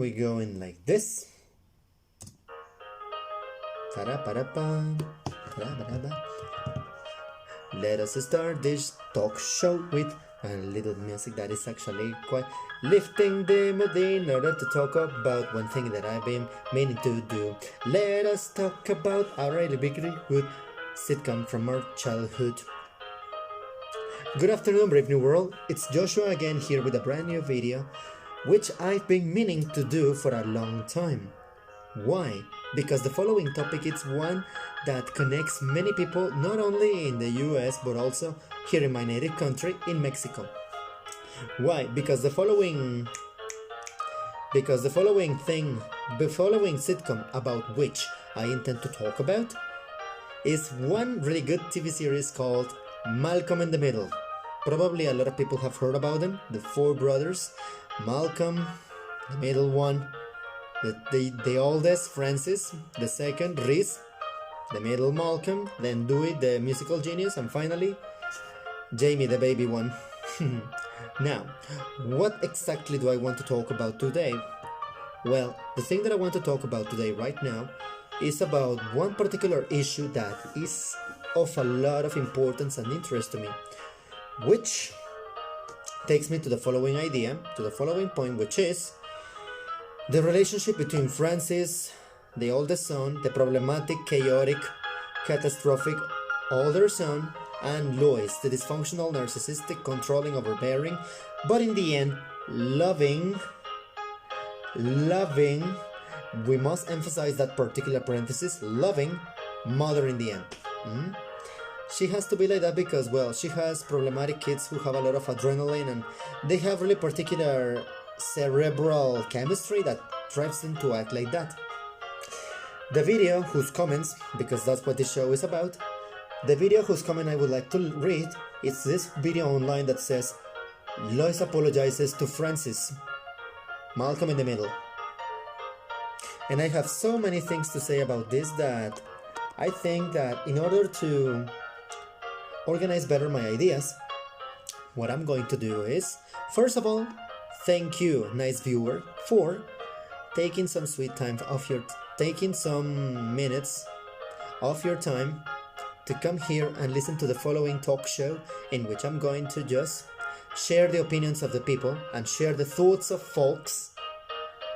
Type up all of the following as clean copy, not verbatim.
we go in like this. Let us start this talk show with a little music that is actually quite lifting the mood in order to talk about one thing that I've been meaning to do. Let us talk about a really big good sitcom from our childhood. Good afternoon, Brave New World. It's Joshua again here with a brand new video, which I've been meaning to do for a long time. Why? Because the following topic is one that connects many people not only in the US but also here in my native country in Mexico. Why? Because the following sitcom about which I intend to talk about is one really good TV series called Malcolm in the Middle. Probably a lot of people have heard about them, the four brothers, Malcolm, the middle one, the oldest, Francis, the second, Reese, the middle, Malcolm, then Dewey, the musical genius, and finally, Jamie, the baby one. Now, what exactly do I want to talk about today? Well, the thing that I want to talk about today right now is about one particular issue that is of a lot of importance and interest to me, which takes me to the following idea, to the following point, which is the relationship between Francis, the oldest son, the problematic, chaotic, catastrophic older son, and Lois, the dysfunctional, narcissistic, controlling, overbearing, but in the end, loving, we must emphasize that particular parenthesis, loving mother in the end. She has to be like that because, well, she has problematic kids who have a lot of adrenaline and they have really particular cerebral chemistry that drives them to act like that. The video whose comments, because that's what this show is about, the video whose comment I would like to read is this video online that says, Lois apologizes to Francis, Malcolm in the Middle. And I have so many things to say about this that I think that in order to organize better my ideas, what I'm going to do is, first of all, thank you, nice viewer, for taking some minutes of your time to come here and listen to the following talk show in which I'm going to just share the opinions of the people and share the thoughts of folks.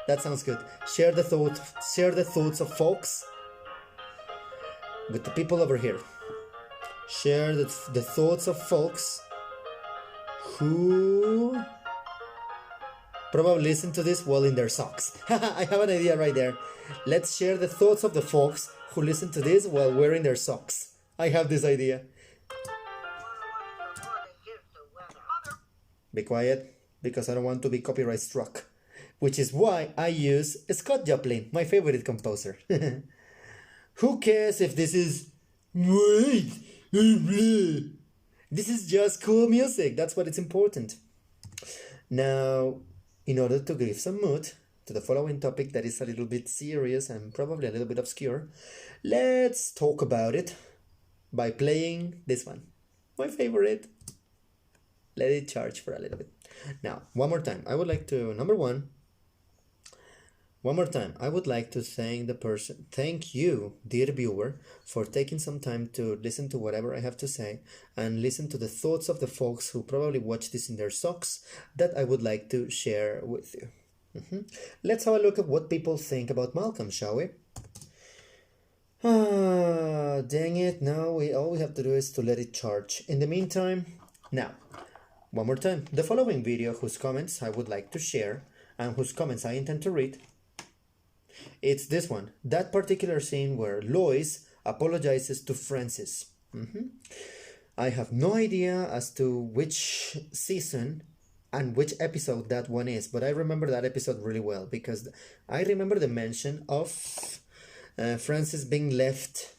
That sounds good. Share the thoughts of folks with the people over here. Share the thoughts of folks who probably listen to this while in their socks. I have an idea right there. Let's share the thoughts of the folks who listen to this while wearing their socks. I have this idea. Be quiet, because I don't want to be copyright struck. Which is why I use Scott Joplin, my favorite composer. Who cares if this is... This is just cool music. That's what is important. Now, in order to give some mood to the following topic that is a little bit serious and probably a little bit obscure, let's talk about it by playing this one. My favorite. Let it charge for a little bit. Now, one more time. I would like to, I would like to thank you, dear viewer, for taking some time to listen to whatever I have to say and listen to the thoughts of the folks who probably watch this in their socks that I would like to share with you. Let's have a look at what people think about Malcolm, shall we? Dang it, now all we have to do is to let it charge. In the meantime, now, one more time, the following video whose comments I would like to share and whose comments I intend to read, it's this one, that particular scene where Lois apologizes to Francis. I have no idea as to which season and which episode that one is, but I remember that episode really well because I remember the mention of Francis being left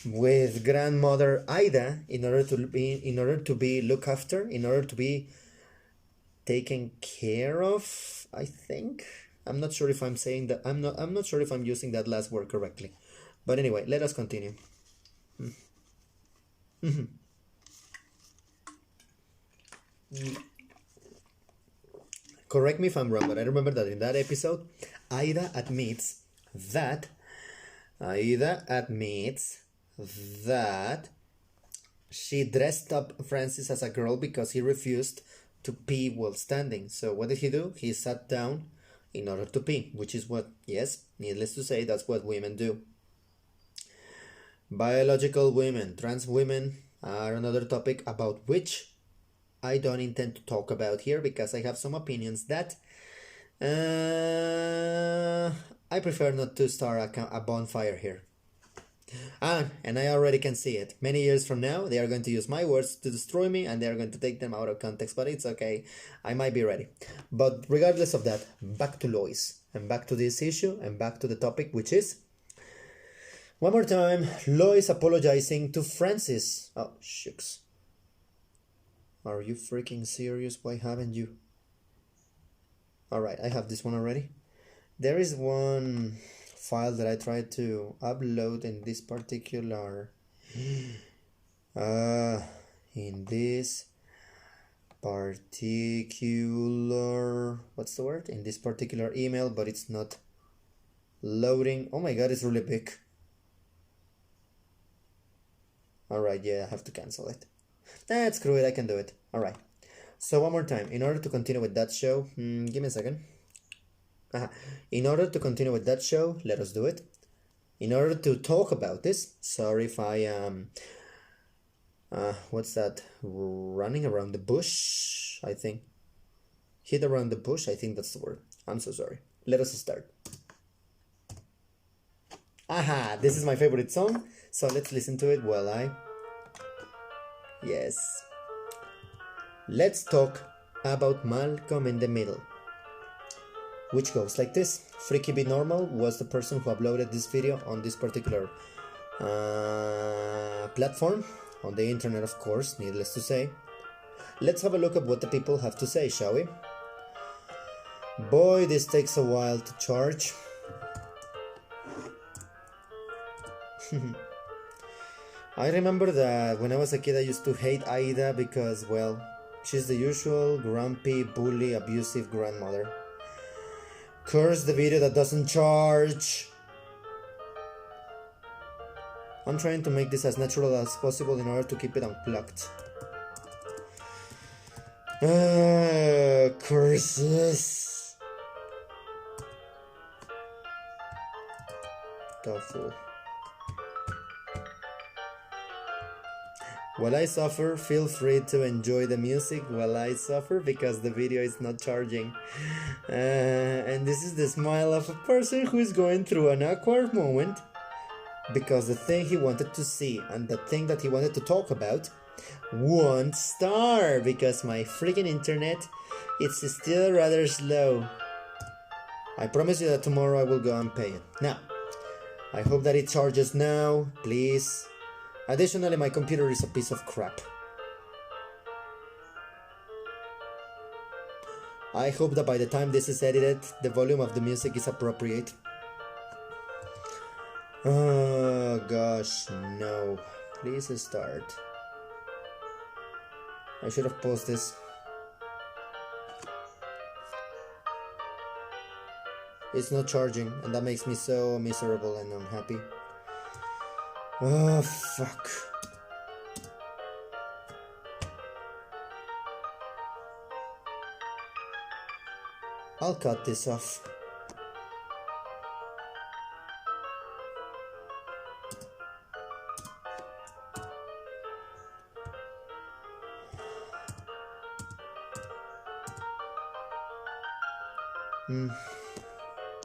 with grandmother Ida in order to be looked after, in order to be taken care of, I think. I'm not sure if I'm saying that. I'm not sure if I'm using that last word correctly. But anyway, let us continue. Correct me if I'm wrong, but I remember that in that episode, Aida admits that Aida admits that she dressed up Francis as a girl because he refused to pee while standing. So what did he do? He sat down in order to pee, which is what, yes, needless to say, that's what women do. Biological women, trans women are another topic about which I don't intend to talk about here because I have some opinions that I prefer not to start a bonfire here. And I already can see it. Many years from now, they are going to use my words to destroy me and they are going to take them out of context, but it's okay. I might be ready. But regardless of that, back to Lois and back to this issue and back to the topic, which is one more time, Lois apologizing to Francis. Oh, shucks. Are you freaking serious? Why haven't you? Alright, I have this one already. There is one file that I tried to upload in this particular what's the word? In this particular email, but it's not loading. Oh my god, it's really big. Alright, yeah, I have to cancel it. Screw it, I can do it. Alright. So one more time, in order to continue with that show, give me a second. In order to continue with that show, let us do it. In order to talk about this, sorry if I am, what's that, running around the bush, I think. Hit around the bush, I think that's the word. I'm so sorry. Let us start. This is my favorite song, so let's listen to it while I... Yes. Let's talk about Malcolm in the Middle, which goes like this. Freaky Be Normal was the person who uploaded this video on this particular platform, on the internet of course, needless to say. Let's have a look at what the people have to say, shall we? Boy, this takes a while to charge. I remember that when I was a kid I used to hate Aida because, well, she's the usual grumpy, bully, abusive grandmother. Curse the video that doesn't charge. I'm trying to make this as natural as possible in order to keep it unplugged. Curses. Tofu. While I suffer, feel free to enjoy the music while I suffer because the video is not charging. And this is the smile of a person who is going through an awkward moment because the thing he wanted to see and the thing that he wanted to talk about won't start because my freaking internet it's still rather slow. I promise you that tomorrow I will go and pay it. Now, I hope that it charges now, please. Additionally, my computer is a piece of crap. I hope that by the time this is edited, the volume of the music is appropriate. Oh gosh, no. Please start. I should have paused this. It's not charging, and that makes me so miserable and unhappy. Oh, fuck. I'll cut this off.